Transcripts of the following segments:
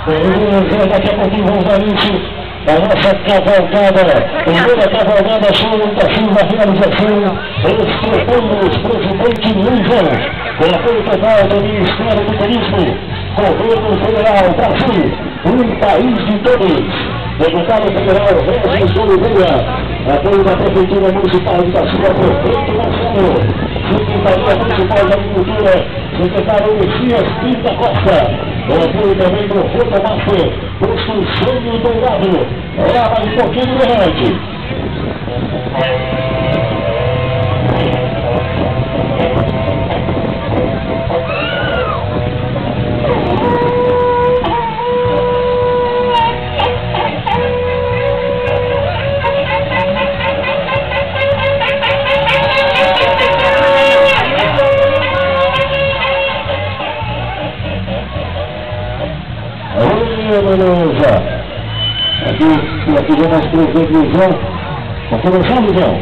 Daqui a pouquinho vamos dar início a nossa cavalgada. Primeira cavalgada, show da Silva, finalização. Estrepandos, presidente Luizão, com apoio total do Ministério do Turismo, Governo Federal, Brasil, um país de todos. Deputado Federal Regis de Oliveira, apoio da Prefeitura Municipal de Itaçuba, prefeito Marcelo, Secretaria Municipal de Agricultura, secretário Messias Pinta Costa, o apoio também do Fotomaster, posto Sonho Dourado, lá mais um pouquinho de rede. Beleza. Aqui já nós três vezes, Luizão. Vamos começar, Luizão?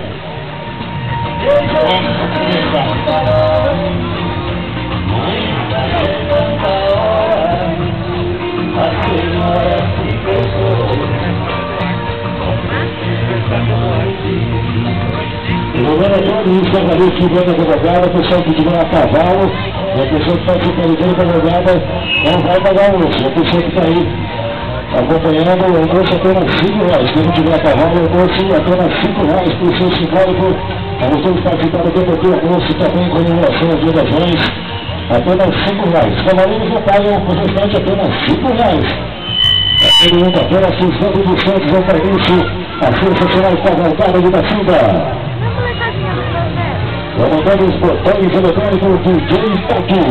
Jogando a todos os cavaleiros que vão da advogada, o pessoal que tiver a cavalo, e a pessoa que está supervisando a advogada não vai pagar o osso. A pessoa que está aí acompanhando, o almoço apenas R$5. Quem não tiver a cavalo, o almoço apenas R$5 por ser simbólico. A vocês participaram do tempo do almoço também com comemoração às Dia das Mães, apenas R$5. Cavaleiros não pagam o restante apenas R$5. Todo mundo apenas Suzano dos Santos, ao início, a sensacional cavalgada de Itaçuba. Levantando os botões eletrônicos do DJ Toque.